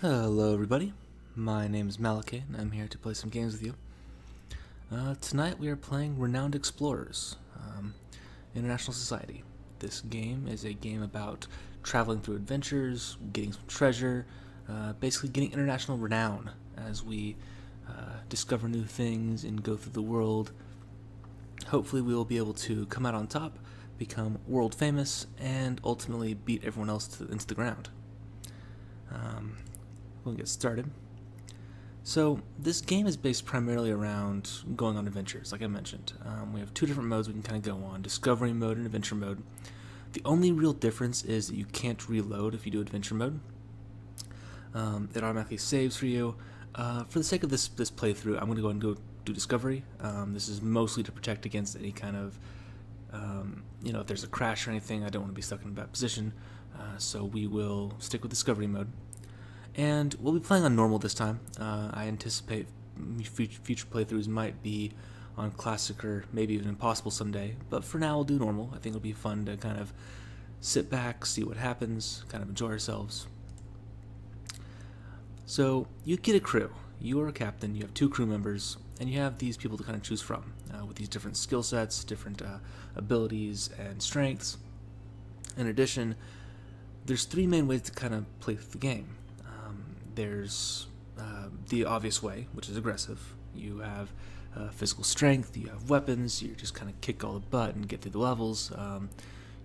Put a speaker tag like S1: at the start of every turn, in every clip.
S1: Hello everybody, my name is Malakay and I'm here to play some games with you. Tonight we are playing Renowned Explorers, International Society. This game is a game about traveling through adventures, getting some treasure, basically getting international renown as we discover new things and go through the world. Hopefully we will be able to come out on top, become world famous, and ultimately beat everyone else into the ground. We'll get started. So this game is based primarily around going on adventures, like I mentioned. We have two different modes we can kind of go on, discovery mode and adventure mode. The only real difference is that you can't reload if you do adventure mode. It automatically saves for you. For the sake of this playthrough, I'm going to go and do discovery. This is mostly to protect against any kind of, if there's a crash or anything, I don't want to be stuck in a bad position. So we will stick with discovery mode. And we'll be playing on normal this time. I anticipate future playthroughs might be on classic or maybe even impossible someday. But for now, we'll do normal. I think it'll be fun to kind of sit back, see what happens, kind of enjoy ourselves. So you get a crew. You are a captain. You have two crew members, and you have these people to kind of choose from with these different skill sets, different abilities, and strengths. In addition, there's three main ways to kind of play the game. There's the obvious way, which is aggressive. You have physical strength, you have weapons, you just kind of kick all the butt and get through the levels.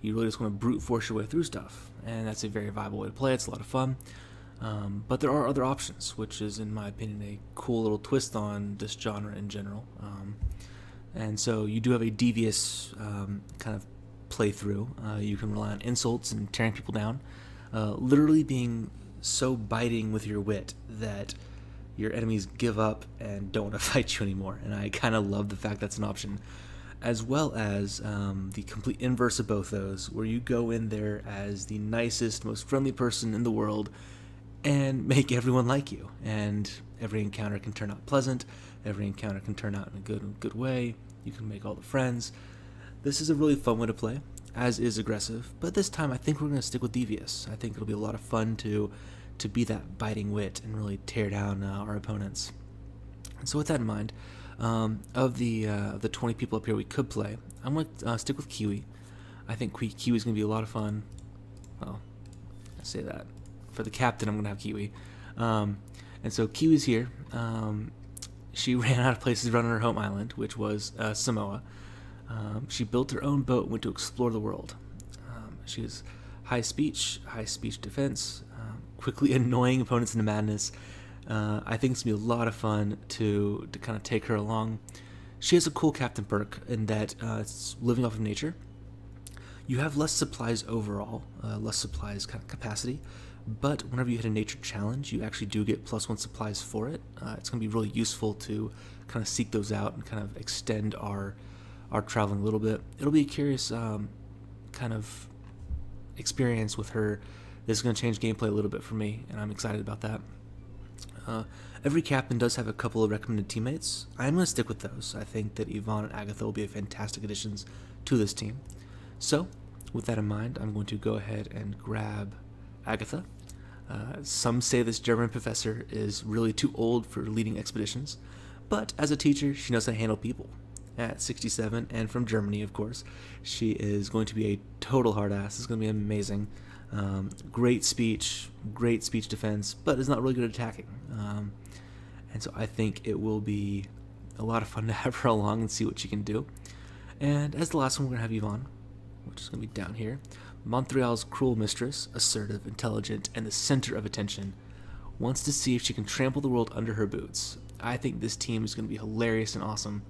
S1: You really just want to brute force your way through stuff, and that's a very viable way to play. It's a lot of fun. But there are other options, which is, in my opinion, a cool little twist on this genre in general. And so you do have a devious kind of playthrough. You can rely on insults and tearing people down, literally being so biting with your wit that your enemies give up and don't want to fight you anymore. And I kind of love the fact that's an option, as well as the complete inverse of both those, where you go in there as the nicest, most friendly person in the world and make everyone like you. And every encounter can turn out pleasant. Every encounter can turn out in a good way. You can make all the friends. This is a really fun way to play, as is aggressive, but this time I think we're going to stick with devious. I think it'll be a lot of fun to be that biting wit and really tear down our opponents. And so with that in mind, of the 20 people up here we could play, I'm going to stick with Kiwi. I think Kiwi's going to be a lot of fun. Well, I say that. For the captain, I'm going to have Kiwi. And so Kiwi's here. She ran out of places to run on her home island, which was Samoa. She built her own boat and went to explore the world. She has high speech defense, quickly annoying opponents into madness. I think it's going to be a lot of fun to kind of take her along. She has a cool captain perk in that it's living off of nature. You have less supplies overall, less supplies kind of capacity, but whenever you hit a nature challenge, you actually do get +1 supplies for it. It's going to be really useful to kind of seek those out and kind of extend our traveling a little bit. It'll be a curious kind of experience with her. This is going to change gameplay a little bit for me, and I'm excited about that. Every captain does have a couple of recommended teammates. I'm going to stick with those. I think that Yvonne and Agatha will be fantastic additions to this team. So, with that in mind, I'm going to go ahead and grab Agatha. Some say this German professor is really too old for leading expeditions, but as a teacher, she knows how to handle people. At 67, and from Germany, of course, she is going to be a total hard ass. It's going to be amazing. Great speech defense, but is not really good at attacking. And so I think it will be a lot of fun to have her along and see what she can do. And as the last one, we're going to have Yvonne, which is going to be down here. Montreal's cruel mistress, assertive, intelligent, and the center of attention, wants to see if she can trample the world under her boots. I think this team is going to be hilarious and awesome.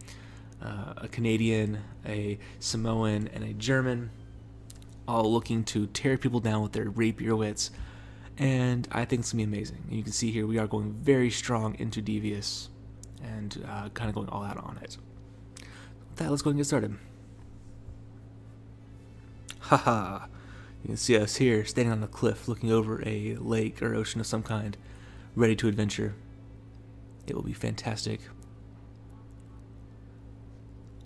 S1: A Canadian, a Samoan, and a German, all looking to tear people down with their rapier wits, and I think it's going to be amazing. And you can see here we are going very strong into devious and kind of going all out on it. With that, let's go and get started. Haha! You can see us here standing on a cliff looking over a lake or ocean of some kind, ready to adventure. It will be fantastic.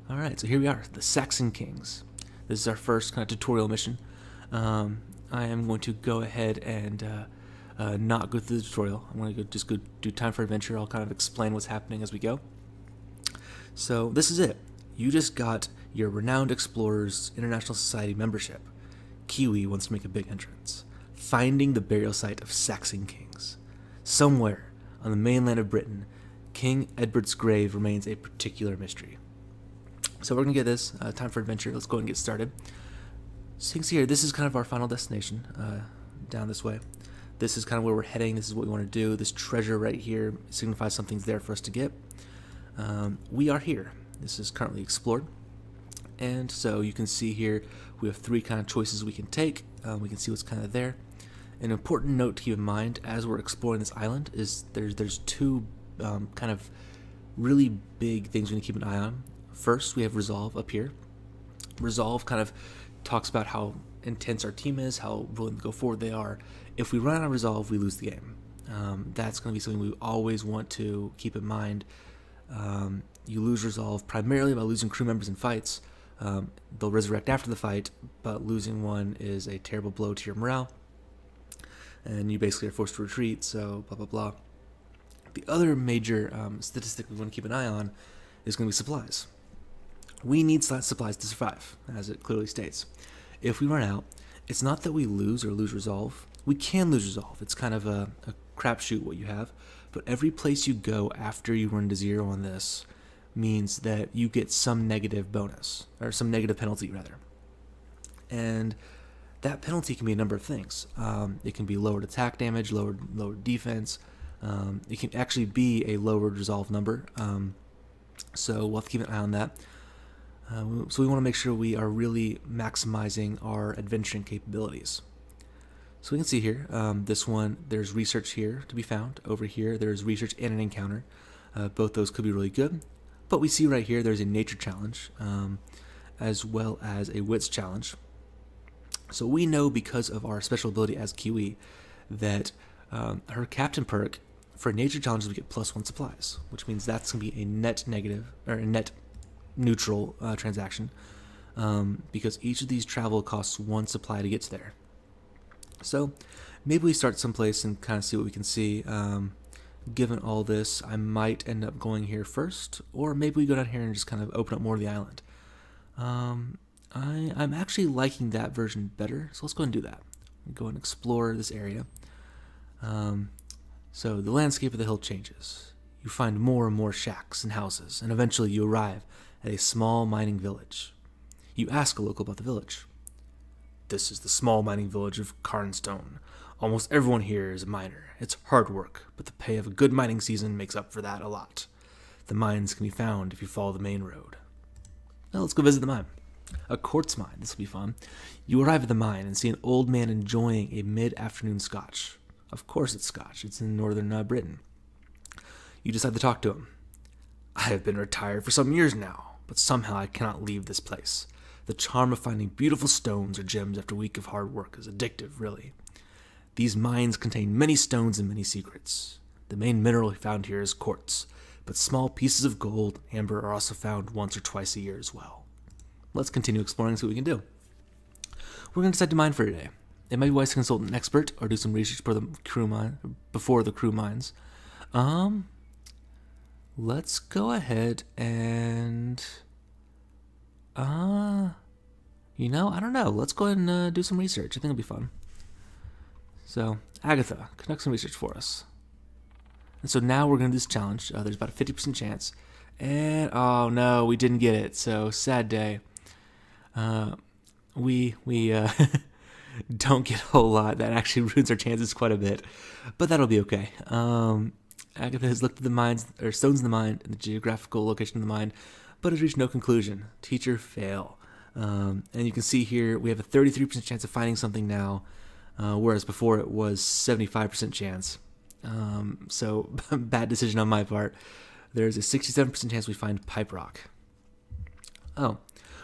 S1: Alright, so here we are, the Saxon Kings. This is our first kind of tutorial mission. I am going to go ahead and not go through the tutorial. I'm going to just go do time for adventure. I'll kind of explain what's happening as we go. So this is it. You just got your Renowned Explorers International Society membership. Kiwi wants to make a big entrance. Finding the burial site of Saxon kings. Somewhere on the mainland of Britain, King Edward's grave remains a particular mystery. So we're going to get this. Time for adventure. Let's go ahead and get started. So you can see here, this is kind of our final destination, down this way. This is kind of where we're heading. This is what we want to do. This treasure right here signifies something's there for us to get. We are here. This is currently explored. And so you can see here, we have 3 kind of choices we can take. We can see what's kind of there. An important note to keep in mind as we're exploring this island is there's 2 kind of really big things we need to keep an eye on. First, we have Resolve up here. Resolve kind of talks about how intense our team is, how willing to go forward they are. If we run out of Resolve, we lose the game. That's going to be something we always want to keep in mind. You lose Resolve primarily by losing crew members in fights. They'll resurrect after the fight, but losing one is a terrible blow to your morale. And you basically are forced to retreat, so blah, blah, blah. The other major statistic we want to keep an eye on is going to be supplies. We need supplies to survive, as it clearly states. If we run out, it's not that we lose Resolve. We can lose Resolve. It's kind of a crapshoot what you have. But every place you go after you run to 0 on this means that you get some negative bonus, or some negative penalty, rather. And that penalty can be a number of things. It can be lowered attack damage, lowered defense. It can actually be a lowered Resolve number. So we'll have to keep an eye on that. So we want to make sure we are really maximizing our adventuring capabilities. So we can see here, this one, there's research here to be found. Over here, there's research and an encounter. Both those could be really good. But we see right here, there's a nature challenge, as well as a wits challenge. So we know because of our special ability as Kiwi that her captain perk for nature challenges we get +1 supplies, which means that's going to be a net negative, or a net neutral transaction, because each of these travel costs 1 supply to get to there. So maybe we start someplace and kind of see what we can see. Given all this, I might end up going here first, or maybe we go down here and just kind of open up more of the island. I'm actually liking that version better, so let's go and do that. Go and explore this area. So the landscape of the hill changes. You find more and more shacks and houses, and eventually you arrive at a small mining village. You ask a local about the village. This is the small mining village of Carnstone. Almost everyone here is a miner. It's hard work, but the pay of a good mining season makes up for that a lot. The mines can be found if you follow the main road. Now let's go visit the mine. A quartz mine. This will be fun. You arrive at the mine and see an old man enjoying a mid-afternoon scotch. Of course it's scotch. It's in northern Britain. You decide to talk to him. I have been retired for some years now, but somehow I cannot leave this place. The charm of finding beautiful stones or gems after a week of hard work is addictive, really. These mines contain many stones and many secrets. The main mineral found here is quartz, but small pieces of gold and amber are also found once or twice a year as well. Let's continue exploring and see what we can do. We're going to decide to mine for today. It might be wise to consult an expert or do some research before the crew mines. Let's go ahead and I don't know. Let's go ahead and do some research. I think it'll be fun. So, Agatha, conduct some research for us. And so now we're going to do this challenge. There's about a 50% chance. And, oh no, we didn't get it. So, sad day. We don't get a whole lot. That actually ruins our chances quite a bit. But that'll be okay. Agatha has looked at the mines, or stones in the mine, and the geographical location of the mine, but has reached no conclusion. Teacher, fail. And you can see here we have a 33% chance of finding something now, whereas before it was 75% chance. So bad decision on my part. There's a 67% chance we find pipe rock. Oh,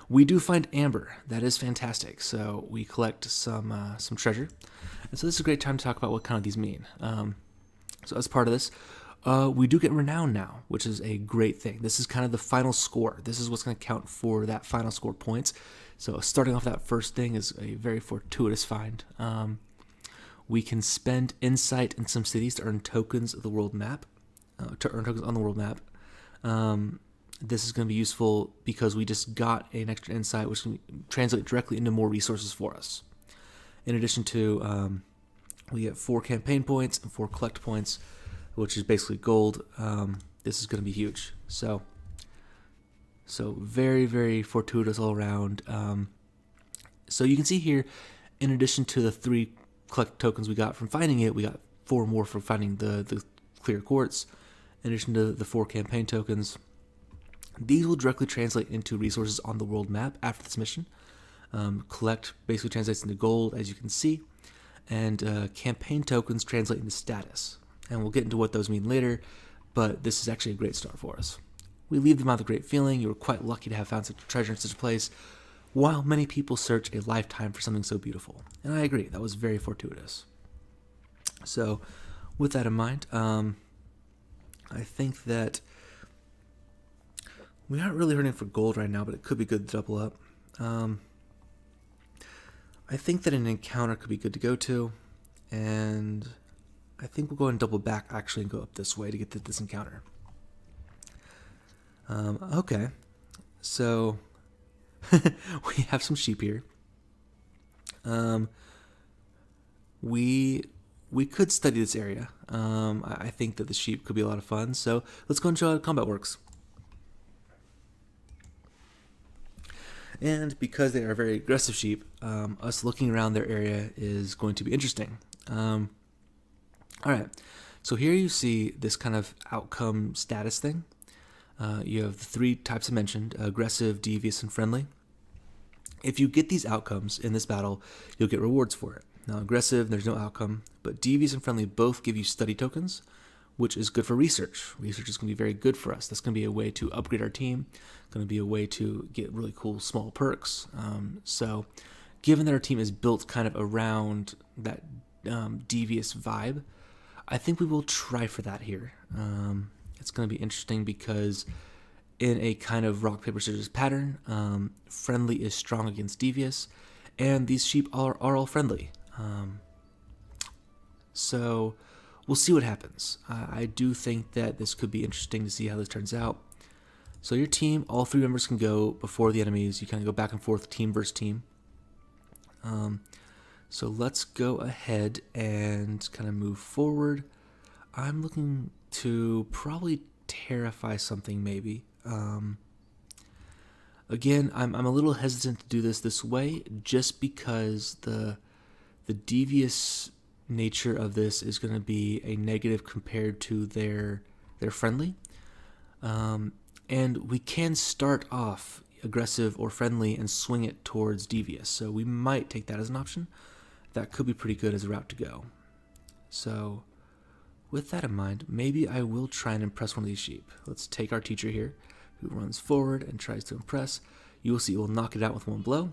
S1: we do find amber. That is fantastic. So we collect some treasure. And so this is a great time to talk about what kind of these mean. So as part of this, we do get renown now, which is a great thing. This is kind of the final score. This is what's going to count for that final score points. So starting off that first thing is a very fortuitous find. We can spend insight in some cities to earn tokens of the world map, on the world map. This is going to be useful because we just got an extra insight, which can translate directly into more resources for us. In addition to, we get 4 campaign points and 4 collect points, which is basically gold. This is going to be huge. So very, very fortuitous all around. So you can see here, in addition to the 3 collect tokens we got from finding it, we got 4 more from finding the clear quartz. In addition to the 4 campaign tokens, these will directly translate into resources on the world map after this mission. Collect basically translates into gold, as you can see, and campaign tokens translate into status. And we'll get into what those mean later, but this is actually a great start for us. We leave them out with a great feeling. You were quite lucky to have found such a treasure in such a place, while many people search a lifetime for something so beautiful. And I agree, that was very fortuitous. So, with that in mind, I think that we aren't really hurting for gold right now, but it could be good to double up. I think that an encounter could be good to go to, and I think we'll go and double back actually and go up this way to get to this encounter. Okay, so we have some sheep here. We could study this area. I think that the sheep could be a lot of fun, so let's go and show how combat works. And because they are very aggressive sheep, us looking around their area is going to be interesting. Alright, so here you see this kind of outcome status thing. You have the 3 types I mentioned, aggressive, devious, and friendly. If you get these outcomes in this battle, you'll get rewards for it. Now, aggressive, there's no outcome, but devious and friendly both give you study tokens, which is good for research. Research is going to be very good for us. That's going to be a way to upgrade our team, going to be a way to get really cool small perks. So given that our team is built kind of around that devious vibe, I think we will try for that here. It's going to be interesting because in a kind of rock, paper, scissors pattern, friendly is strong against devious, and these sheep are all friendly. So we'll see what happens. I do think that this could be interesting to see how this turns out. So your team, all 3 members can go before the enemies. You kind of go back and forth, team versus team. So let's go ahead and kind of move forward. I'm looking to probably terrify something maybe. Again, I'm a little hesitant to do this way just because the devious nature of this is going to be a negative compared to their friendly. And we can start off aggressive or friendly and swing it towards devious. So we might take that as an option. That could be pretty good as a route to go. So with that in mind, maybe I will try and impress one of these sheep. Let's take our teacher here, who runs forward and tries to impress. You will see it will knock it out with 1 blow.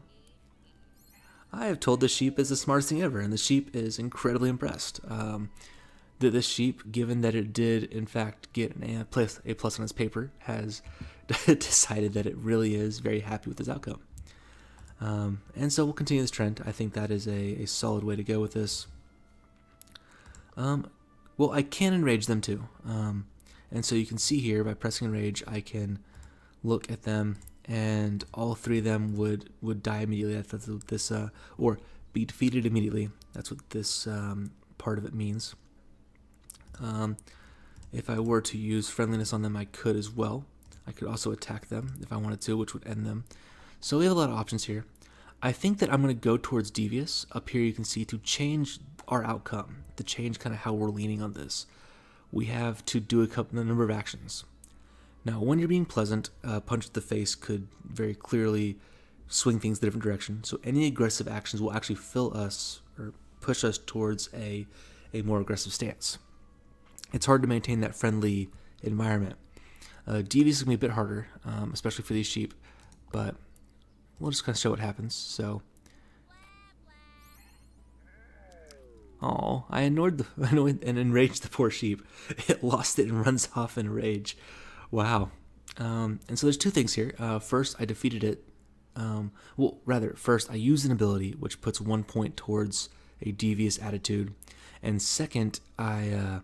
S1: I have told the sheep is the smartest thing ever, and the sheep is incredibly impressed. That this sheep, given that it did in fact get an A plus on its paper, has decided that it really is very happy with this outcome. And so we'll continue this trend. I think that is a solid way to go with this. Well, I can enrage them too. And so you can see here, by pressing enrage, I can look at them, and all 3 of them would die immediately. That's what this, or be defeated immediately. That's what this part of it means. If I were to use friendliness on them, I could as well. I could also attack them if I wanted to, which would end them. So we have a lot of options here. I think that I'm going to go towards devious. Up here you can see to change our outcome, to change kind of how we're leaning on this. We have to do a number of actions. Now, when you're being pleasant, a punch to the face could very clearly swing things in a different direction. So any aggressive actions will actually fill us or push us towards a more aggressive stance. It's hard to maintain that friendly environment. Devious is going to be a bit harder, especially for these sheep, but we'll just kind of show what happens. So, I annoyed and enraged the poor sheep. It lost it and runs off in a rage. Wow. And so there's 2 things here. First, I defeated it. First I used an ability which puts 1 point towards a devious attitude, and second, I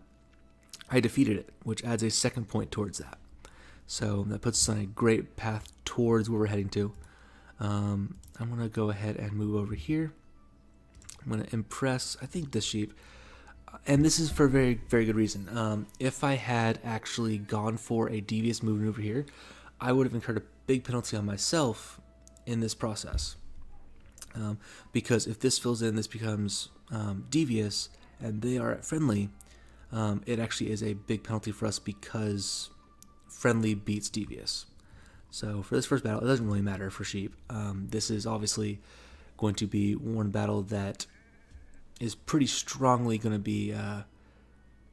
S1: defeated it, which adds a second point towards that. So that puts us on a great path towards where we're heading to. I'm going to go ahead and move over here. I'm going to impress, I think, this sheep. And this is for a very, very good reason. If I had actually gone for a devious movement over here, I would have incurred a big penalty on myself in this process. Because if this fills in, this becomes devious, and they are at friendly, it actually is a big penalty for us because friendly beats devious. So for this first battle, it doesn't really matter for sheep. This is obviously going to be one battle that is pretty strongly going to be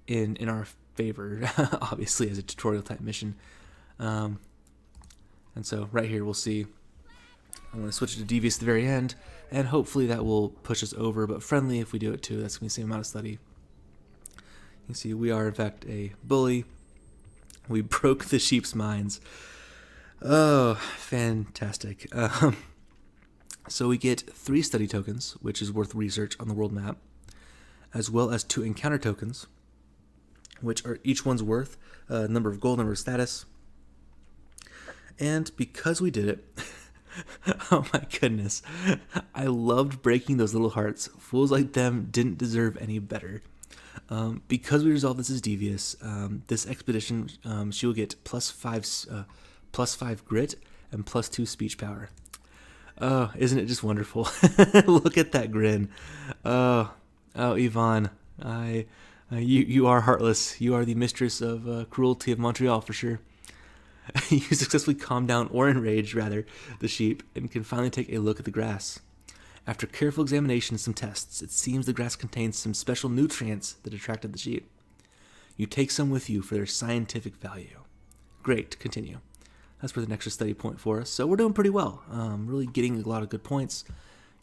S1: in our favor, obviously, as a tutorial type mission. And so right here we'll see, I'm going to switch it to devious at the very end, and hopefully that will push us over, but friendly if we do it too. That's going to be the same amount of study. You can see we are in fact a bully. We broke the sheep's minds. Oh, fantastic. So we get 3 study tokens, which is worth research on the world map, as well as 2 encounter tokens, which are each one's worth a number of gold, number of status. And because we did it, oh my goodness, I loved breaking those little hearts. Fools like them didn't deserve any better. Because we resolved this as devious, this expedition, she will get plus 5 grit and plus 2 speech power. Oh, isn't it just wonderful? Look at that grin. Oh, Yvonne, you are heartless. You are the mistress of cruelty of Montreal for sure. You successfully calm down, or enrage rather, the sheep, and can finally take a look at the grass. After careful examination and some tests, it seems the grass contains some special nutrients that attracted the sheep. You take some with you for their scientific value. Great, continue. That's worth an extra study point for us. So we're doing pretty well. Really getting a lot of good points,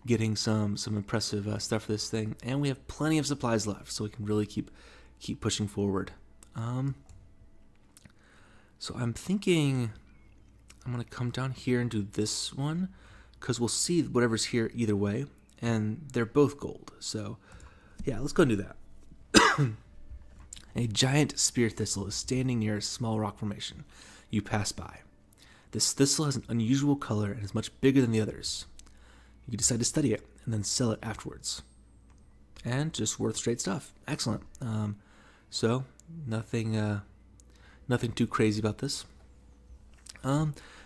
S1: getting some impressive stuff for this thing, and we have plenty of supplies left, so we can really keep pushing forward. So I'm thinking I'm going to come down here and do this one, because we'll see whatever's here either way, and they're both gold. So yeah, let's go and do that. A giant spear thistle is standing near a small rock formation. You pass by. This thistle has an unusual color and is much bigger than the others. You decide to study it and then sell it afterwards. And just worth straight stuff. Excellent. So nothing too crazy about this.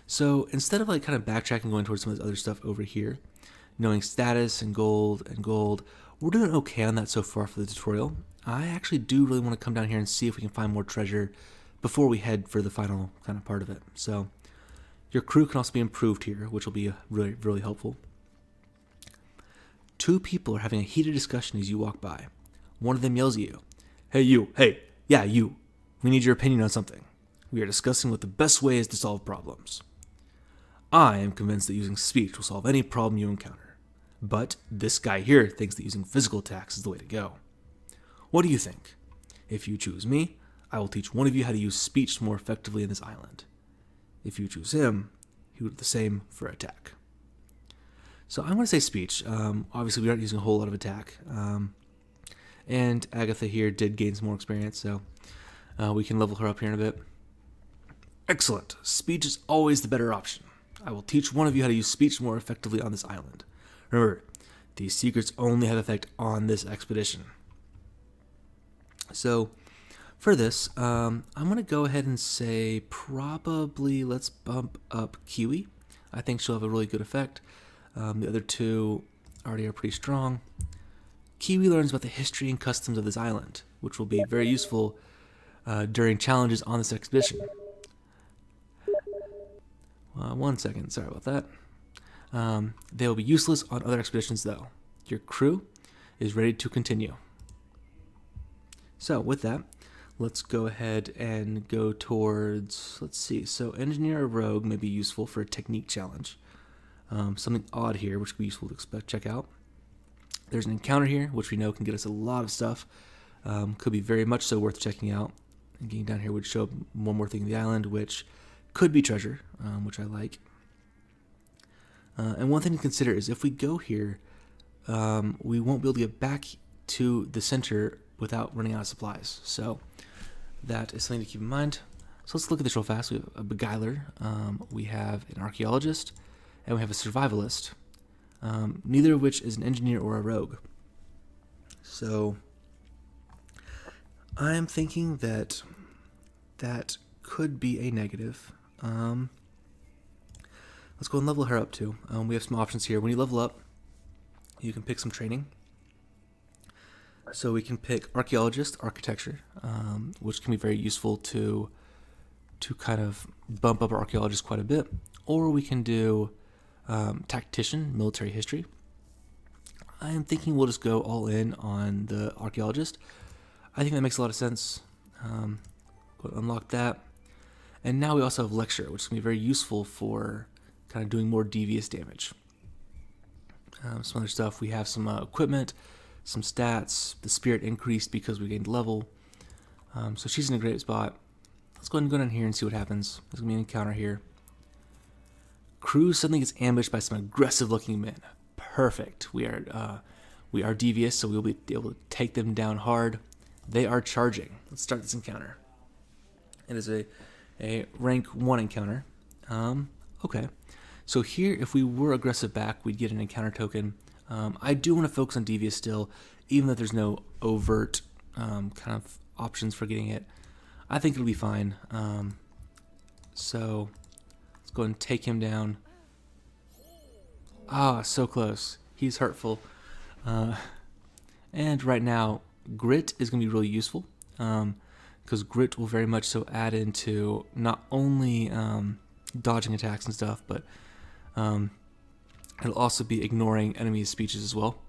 S1: So instead of like kind of backtracking, going towards some of this other stuff over here, knowing status and gold, we're doing okay on that so far for the tutorial. I actually do really want to come down here and see if we can find more treasure before we head for the final kind of part of it. So your crew can also be improved here, which will be really, really helpful. 2 people are having a heated discussion as you walk by. One of them yells at you. Hey, you. Hey, yeah, you. We need your opinion on something. We are discussing what the best way is to solve problems. I am convinced that using speech will solve any problem you encounter. But this guy here thinks that using physical attacks is the way to go. What do you think? If you choose me, I will teach one of you how to use speech more effectively in this island. If you choose him, he will do the same for attack. So I'm going to say speech. Obviously, we aren't using a whole lot of attack. And Agatha here did gain some more experience, so we can level her up here in a bit. Excellent. Speech is always the better option. I will teach one of you how to use speech more effectively on this island. Remember, these secrets only have effect on this expedition. So for this, I'm going to go ahead and say probably let's bump up Kiwi. I think she'll have a really good effect. The other 2 already are pretty strong. Kiwi learns about the history and customs of this island, which will be very useful during challenges on this expedition. 1 second, sorry about that. They will be useless on other expeditions, though. Your crew is ready to continue. So with that, let's go ahead and go towards, let's see, so engineer a rogue may be useful for a technique challenge. Something odd here, which could be useful to check out. There's an encounter here, which we know can get us a lot of stuff. Could be very much so worth checking out. And getting down here would show up one more thing in the island, which could be treasure, which I like. And one thing to consider is if we go here, we won't be able to get back to the center without running out of supplies. So that is something to keep in mind. So let's look at this real fast. We have a beguiler, we have an archaeologist, and we have a survivalist, neither of which is an engineer or a rogue. So I'm thinking that that could be a negative. Let's go and level her up too. We have some options here. When you level up, you can pick some training. So we can pick archaeologist, architecture, which can be very useful to kind of bump up our archaeologist quite a bit. Or we can do tactician, military history. I am thinking we'll just go all in on the archaeologist. I think that makes a lot of sense. Go and unlock that. And now we also have lecture, which can be very useful for kind of doing more devious damage. Some other stuff, we have some equipment, some stats, the spirit increased because we gained level. So she's in a great spot. Let's go ahead and go down here and see what happens. There's going to be an encounter here. Crew suddenly gets ambushed by some aggressive looking men. Perfect. We are devious, so we'll be able to take them down hard. They are charging. Let's start this encounter. It is a rank 1 encounter. Okay. So here, if we were aggressive back, we'd get an encounter token. I do want to focus on devious still, even though there's no overt kind of options for getting it. I think it'll be fine. So let's go ahead and take him down. Ah, so close. He's hurtful. And right now, grit is going to be really useful, because grit will very much so add into not only dodging attacks and stuff, but it'll also be ignoring enemies' speeches as well,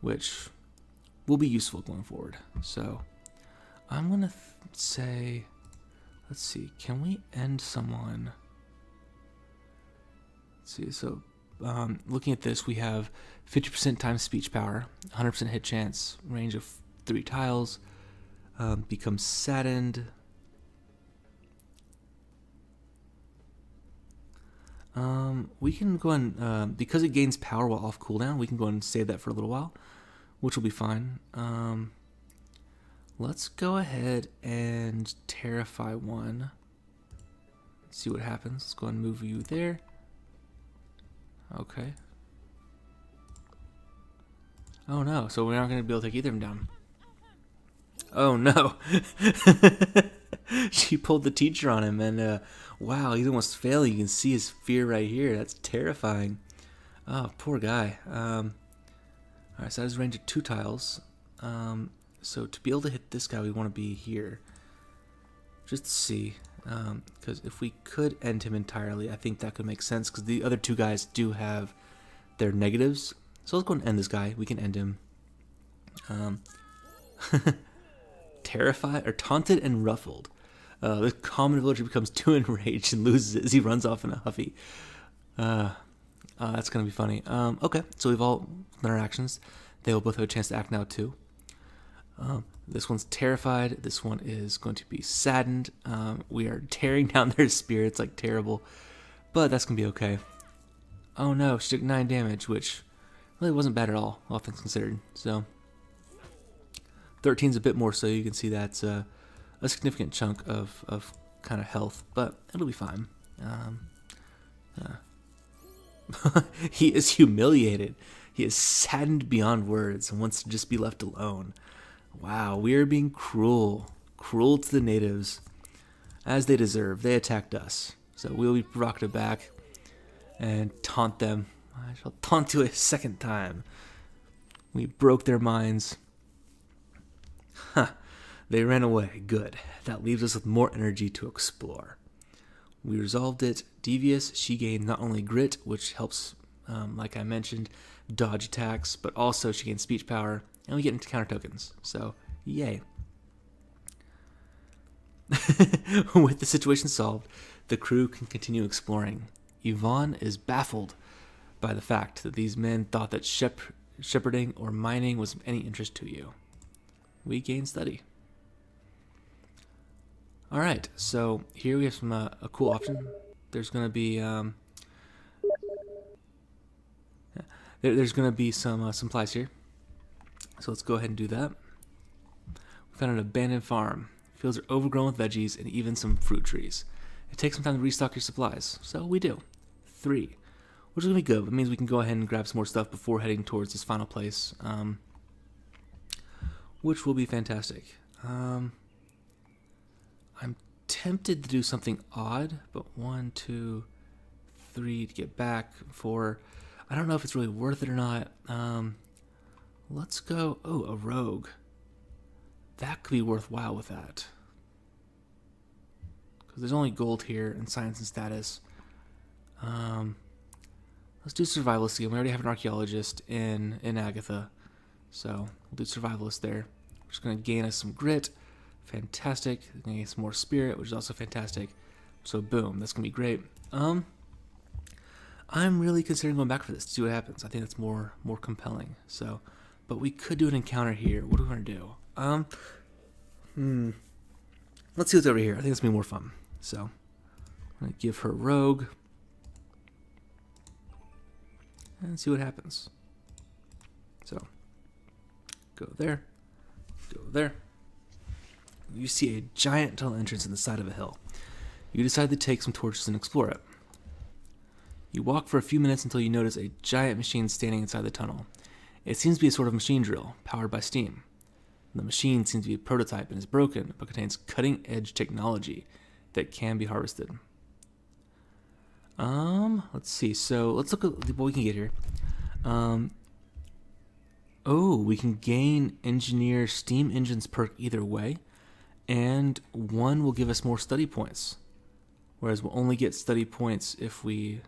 S1: which will be useful going forward. So I'm going to say, let's see, can we end someone? Let's see, so looking at this, we have 50% time speech power, 100% hit chance, range of 3 tiles, becomes saddened. We can go and, because it gains power while off cooldown, we can go and save that for a little while, which will be fine. Let's go ahead and terrify one. See what happens. Let's go and move you there. Okay. Oh no, so we're not going to be able to take either of them down. Oh no. She pulled the teacher on him, and wow, he's almost failing. You can see his fear right here. That's terrifying. Oh, poor guy. Alright, so that is range of 2 tiles. So to be able to hit this guy, we want to be here. Just to see. Because if we could end him entirely, I think that could make sense, because the other 2 guys do have their negatives. So let's go and end this guy. We can end him. Terrified, or taunted and ruffled. The common villager becomes too enraged and loses it as he runs off in a huffy. That's going to be funny. Okay, so we've all done our actions. They will both have a chance to act now too. This one's terrified. This one is going to be saddened. We are tearing down their spirits like terrible. But that's going to be okay. Oh no, she took 9 damage, which really wasn't bad at all things considered. So 13's a bit more, so you can see that's a significant chunk of kind of health, but it'll be fine. He is humiliated. He is saddened beyond words and wants to just be left alone. Wow, we are being cruel to the natives, as they deserve. They attacked us, so we'll be provocative back and taunt them. I shall taunt you a second time. We broke their minds. Huh. They ran away. Good. That leaves us with more energy to explore. We resolved it. Devious, she gained not only grit, which helps, like I mentioned, dodge attacks, but also she gains speech power, and we get into counter tokens. So, yay. With the situation solved, the crew can continue exploring. Yvonne is baffled by the fact that these men thought that shepherding or mining was of any interest to you. We gain study. Alright, so here we have some a cool option. There's going to be there's going to be some supplies here. So let's go ahead and do that. We found an abandoned farm. Fields are overgrown with veggies and even some fruit trees. It takes some time to restock your supplies, so we do. 3, which is going to be good. It means we can go ahead and grab some more stuff before heading towards this final place, which will be fantastic. I'm tempted to do something odd, but 1, 2, 3 to get back. 4, I don't know if it's really worth it or not. Let's go. Oh, a rogue. That could be worthwhile with that. Because there's only gold here and science and status. Let's do survivalist again. We already have an archaeologist in Agatha. So we'll do survivalist there. We're just going to gain us some grit. Fantastic. We're going to gain some more spirit, which is also fantastic. So boom, that's going to be great. I'm really considering going back for this to see what happens. I think that's more compelling. So, but we could do an encounter here. What do we want to do? Let's see what's over here. I think it's going to be more fun. So, I'm going to give her rogue. And see what happens. So, go there. Go there. You see a giant tunnel entrance in the side of a hill. You decide to take some torches and explore it. You walk for a few minutes until you notice a giant machine standing inside the tunnel. It seems to be a sort of machine drill, powered by steam. The machine seems to be a prototype and is broken, but contains cutting-edge technology that can be harvested. Let's see. So let's look at what we can get here. We can gain engineer steam engines perk either way, and 1 will give us more study points, whereas we'll only get study points if we.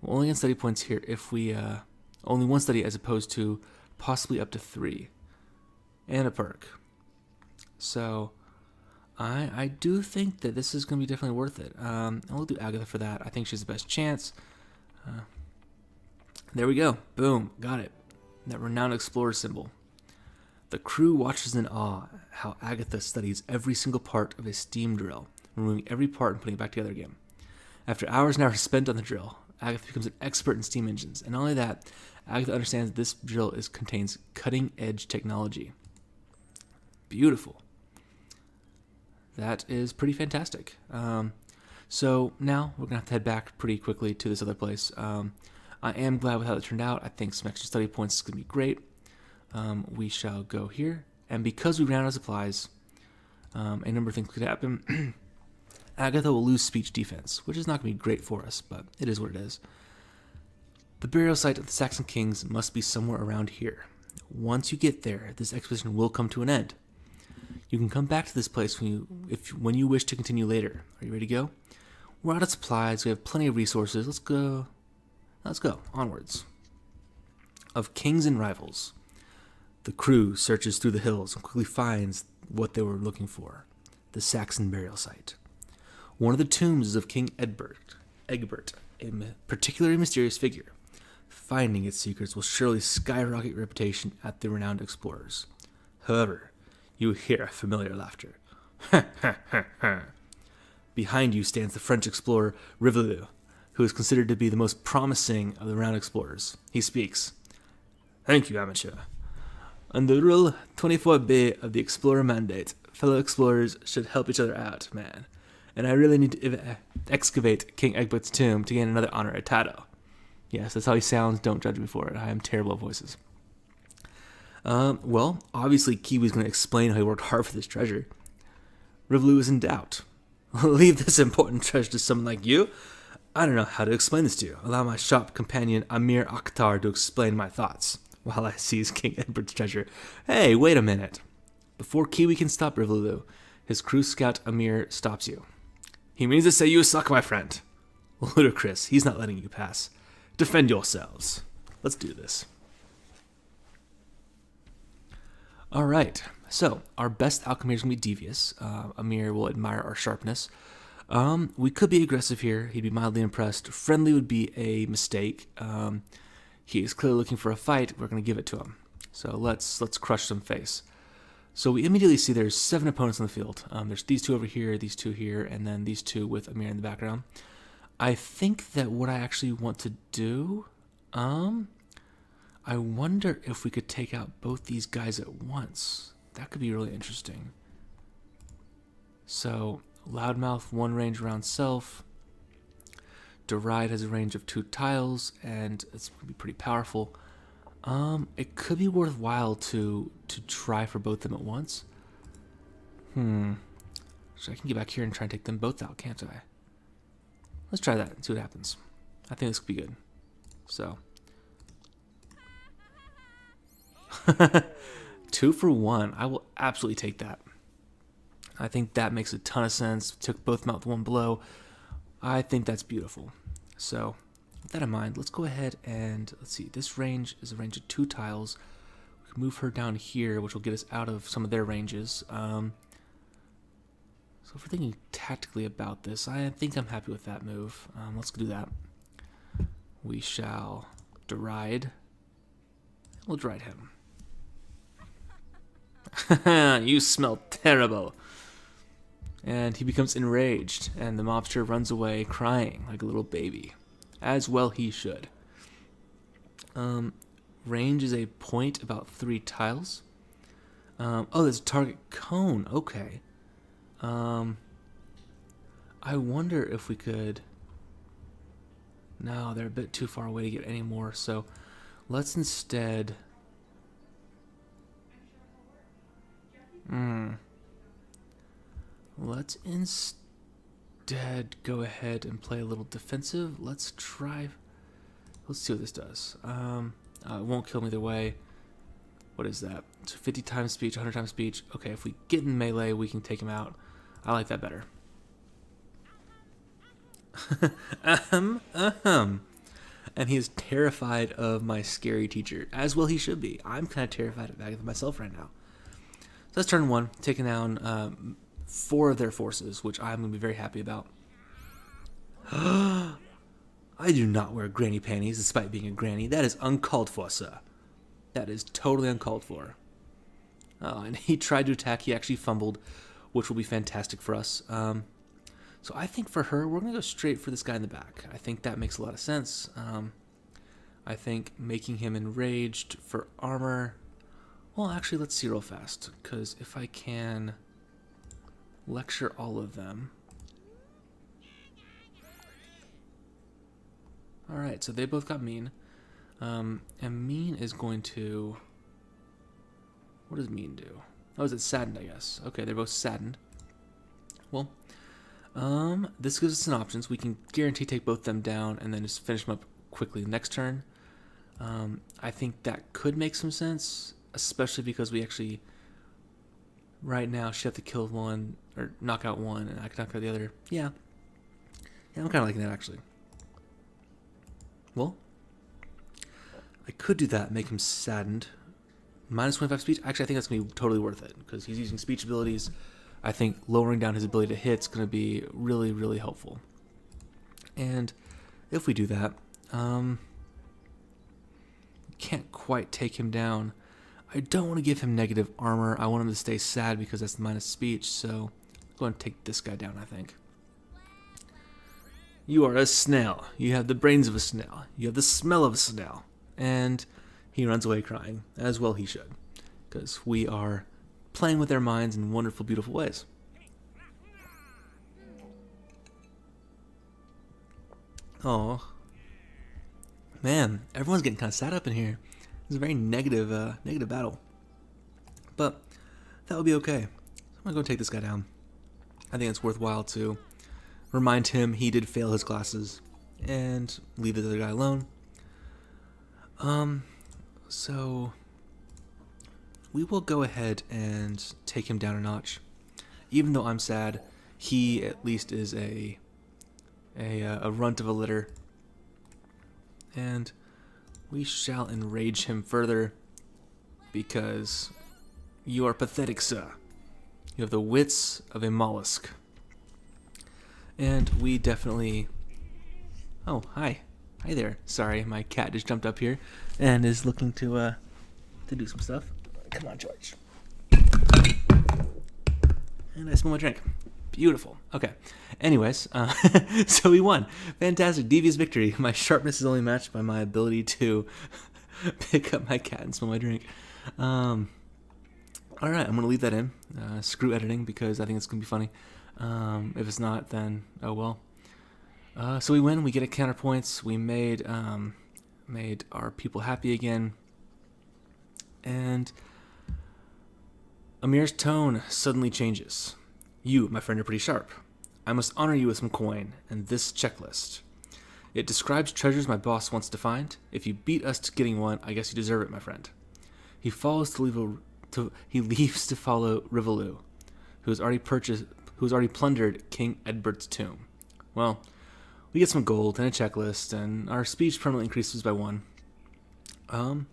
S1: We'll only get study points here if we only 1 study as opposed to possibly up to 3, and a perk. So I do think that this is going to be definitely worth it. We'll do Agatha for that. I think she's the best chance. There we go. Boom. Got it. That renowned explorer symbol. The crew watches in awe how Agatha studies every single part of a steam drill, removing every part and putting it back together again. After hours and hours spent on the drill, Agatha becomes an expert in steam engines. And not only that, Agatha understands that this drill contains cutting-edge technology. Beautiful. That is pretty fantastic. So now we're going to have to head back pretty quickly to this other place. I am glad with how it turned out. I think some extra study points is going to be great. We shall go here. And because we ran out of supplies, a number of things could happen. Agatha will lose speech defense, which is not going to be great for us, but it is what it is. The burial site of the Saxon kings must be somewhere around here. Once you get there, this expedition will come to an end. You can come back to this place when you wish to continue later. Are you ready to go? We're out of supplies. We have plenty of resources. Let's go. Onwards. Of kings and rivals. The crew searches through the hills and quickly finds what they were looking for. The Saxon burial site. One of the tombs is of King Egbert, a particularly mysterious figure. Finding its secrets will surely skyrocket your reputation at the renowned explorers. However, you hear familiar laughter. Behind you stands the French explorer Rivelu, who is considered to be the most promising of the renowned explorers. He speaks. Thank you, amateur. Under Rule 24B of the Explorer Mandate, fellow explorers should help each other out, man. And I really need to excavate King Egbert's tomb to gain another honorary title. Yes, that's how he sounds. Don't judge me for it. I am terrible at voices. Well, obviously Kiwi's going to explain how he worked hard for this treasure. Rivelu is in doubt. Leave this important treasure to someone like you? I don't know how to explain this to you. Allow my shop companion Amir Akhtar to explain my thoughts while I seize King Egbert's treasure. Hey, wait a minute. Before Kiwi can stop Rivelu, his crew scout Amir stops you. He means to say you suck, my friend. Ludicrous. He's not letting you pass. Defend yourselves. Let's do this. All right. So, our best outcome here is going to be devious. Amir will admire our sharpness. We could be aggressive here. He'd be mildly impressed. Friendly would be a mistake. He is clearly looking for a fight. We're going to give it to him. So let's crush some face. So we immediately see there's 7 opponents on the field. There's these 2 over here, these 2 here, and then these 2 with Amir in the background. I think that what I actually want to do, I wonder if we could take out both these guys at once. That could be really interesting. So, Loudmouth, 1 range around self. Deride has a range of 2 tiles, and it's going to be pretty powerful. It could be worthwhile to try for both of them at once. So I can get back here and try and take them both out, can't I? Let's try that and see what happens. I think this could be good. So. 2 for 1. I will absolutely take that. I think that makes a ton of sense. Took both them out with 1 blow. I think that's beautiful. So, with that in mind, let's go ahead and, let's see, this range is a range of 2 tiles. We can move her down here, which will get us out of some of their ranges. So if we're thinking tactically about this, I think I'm happy with that move. Let's do that. We shall deride. We'll deride him. You smell terrible. And he becomes enraged, and the mobster runs away crying like a little baby. As well he should. Range is a point about 3 tiles. Oh, there's a target cone. Okay. I wonder if we could... No, they're a bit too far away to get any more, so let's instead... Let's instead go ahead and play a little defensive. Let's try... Let's see what this does. It won't kill me either way. What is that? So 50 times speech, 100 times speech. Okay, if we get in melee, we can take him out. I like that better. And he is terrified of my scary teacher. As well he should be. I'm kind of terrified of myself right now. So that's turn 1. Taking down 4 of their forces, which I'm going to be very happy about. I do not wear granny panties despite being a granny. That is uncalled for, sir. That is totally uncalled for. Oh, and he tried to attack. He actually fumbled, which will be fantastic for us. So I think for her, we're going to go straight for this guy in the back. I think that makes a lot of sense. I think making him enraged for armor... Well, actually, let's see real fast, because if I can lecture all of them... Alright, so they both got mean. And mean is going to... What does mean do? Oh, is it saddened, I guess. Okay, they're both saddened. Well, this gives us some options. We can guarantee take both them down and then just finish them up quickly next turn. I think that could make some sense, especially because we actually, right now, should have to kill one, or knock out one, and I can knock out the other. Yeah, I'm kind of liking that, actually. Well, I could do that, make him saddened. Minus 25 speech, actually I think that's going to be totally worth it, because he's using speech abilities. I think lowering down his ability to hit is going to be really, really helpful. And if we do that, can't quite take him down. I don't want to give him negative armor. I want him to stay sad because that's the minus speech, so I'm going to take this guy down, I think. You are a snail. You have the brains of a snail. You have the smell of a snail. And he runs away crying, as well he should, because we are playing with their minds in wonderful, beautiful ways. Oh, man, everyone's getting kind of sad up in here. It's a very negative battle, but that will be okay. So I'm gonna go take this guy down. I think it's worthwhile to remind him he did fail his classes and leave the other guy alone. So we will go ahead and take him down a notch. Even though I'm sad, he at least is a runt of a litter. And we shall enrage him further, because you are pathetic, sir. You have the wits of a mollusk. And we definitely... Oh, hi. Hi there. Sorry, my cat just jumped up here and is looking to do some stuff. Come on, George. And I spill my drink. Beautiful. Okay. Anyways, so we won. Fantastic. Devious victory. My sharpness is only matched by my ability to pick up my cat and smell my drink. All right, I'm going to leave that in. Screw editing because I think it's going to be funny. If it's not, then oh well. So we win. We get a counterpoints. We made our people happy again. And Amir's tone suddenly changes. You, my friend, are pretty sharp. I must honor you with some coin and this checklist. It describes treasures my boss wants to find. If you beat us to getting one, I guess you deserve it, my friend. He leaves to follow Rivalou, who has already plundered King Edbert's tomb. Well, we get some gold and a checklist, and our speech permanently increases by 1. And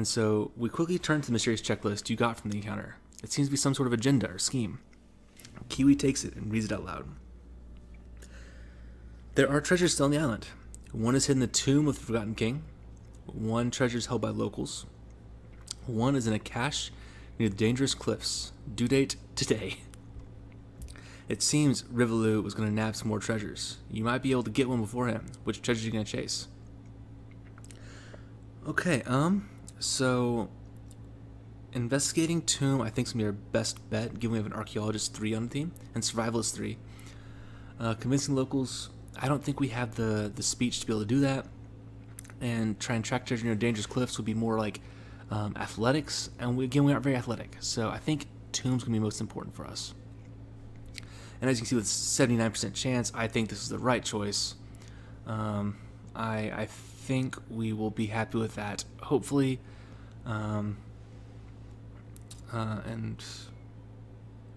S1: so we quickly turn to the mysterious checklist you got from the encounter. It seems to be some sort of agenda or scheme. Kiwi takes it and reads it out loud. There are treasures still on the island. One is hidden in the tomb of the Forgotten King. 1 treasure is held by locals. 1 is in a cache near the dangerous cliffs. Due date today. It seems Rivalou was going to nab some more treasures. You might be able to get one before him. Which treasure are you going to chase? Okay, so investigating tomb I think is going to be our best bet, given we have an archaeologist 3 on the team, and survivalist 3. Convincing locals, I don't think we have the speech to be able to do that. And try and track treasure near dangerous cliffs would be more like athletics, and we aren't very athletic. So I think tomb's going to be most important for us. And as you can see, with 79% chance, I think this is the right choice. I think we will be happy with that, hopefully. And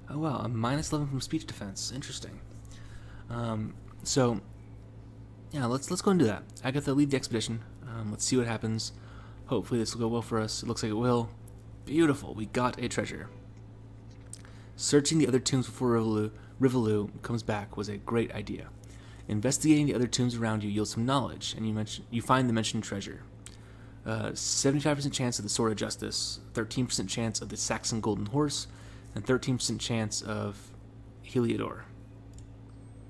S1: oh wow, a -11 from speech defense. Interesting. So yeah, let's go and do that. Agatha, lead the expedition. Let's see what happens. Hopefully this will go well for us. It looks like it will. Beautiful. We got a treasure. Searching the other tombs before Rivalou comes back was a great idea. Investigating the other tombs around you yields some knowledge, and you find the mentioned treasure. 75% chance of the Sword of Justice, 13% chance of the Saxon Golden Horse, and 13% chance of Heliodor.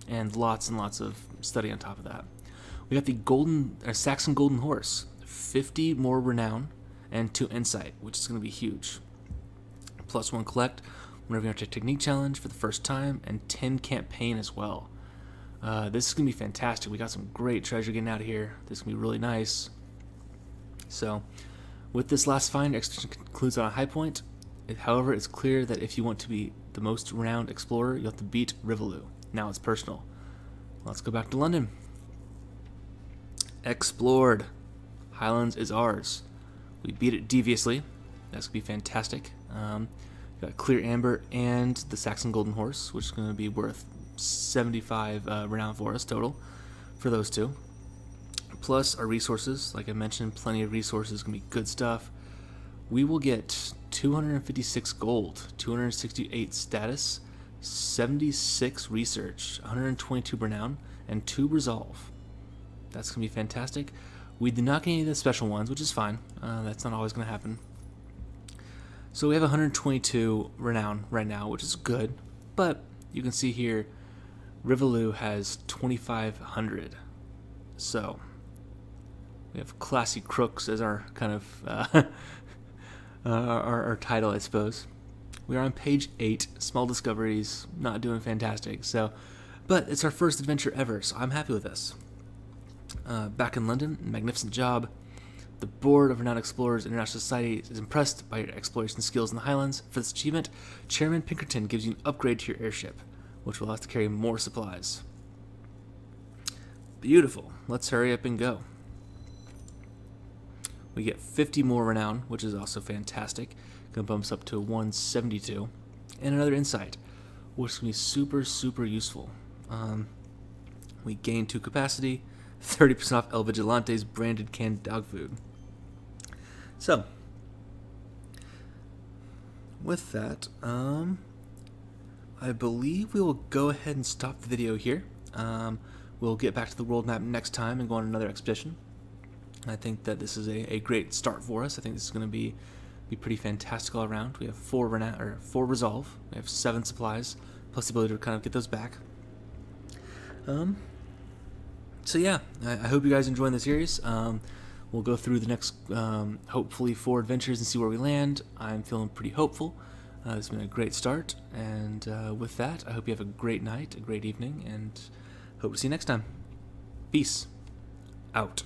S1: And lots of study on top of that. We got the Saxon Golden Horse, 50 more renown, and 2 insight, which is going to be huge. +1 collect whenever you enter a technique challenge for the first time, and 10 campaign as well. This is going to be fantastic. We got some great treasure getting out of here. This is going to be really nice. So, with this last find, expedition concludes on a high point. However, it's clear that if you want to be the most renowned explorer, you'll have to beat Rivalou. Now it's personal. Let's go back to London. Explored. Highlands is ours. We beat it deviously. That's going to be fantastic. Got Clear Amber and the Saxon Golden Horse, which is going to be worth 75 renown for us total for those 2. Plus our resources. Like I mentioned, plenty of resources. Going to be good stuff. We will get 256 gold, 268 status, 76 research, 122 renown, and 2 resolve. That's going to be fantastic. We did not get any of the special ones, which is fine. That's not always going to happen. So we have 122 renown right now, which is good. But you can see here, Rivalou has 2,500. So we have Classy Crooks as our kind of our title, I suppose. We are on page 8, small discoveries, not doing fantastic. So, but it's our first adventure ever, so I'm happy with this. Back in London, magnificent job. The Board of Renowned Explorers International Society is impressed by your exploration skills in the Highlands. For this achievement, Chairman Pinkerton gives you an upgrade to your airship, which will have to carry more supplies. Beautiful. Let's hurry up and go. We get 50 more renown, which is also fantastic. Gonna bump us up to 172. And another insight, which is gonna be super useful. We gain 2 capacity, 30% off El Vigilante's branded canned dog food. So, with that, I believe we will go ahead and stop the video here. We'll get back to the world map next time and go on another expedition. I think that this is a great start for us. I think this is going to be pretty fantastic all around. We have 4 resolve. We have 7 supplies, plus the ability to kind of get those back. So yeah, I hope you guys enjoying the series. We'll go through the next, hopefully, 4 adventures and see where we land. I'm feeling pretty hopeful. It's been a great start, and with that, I hope you have a great night, a great evening, and hope to see you next time. Peace out.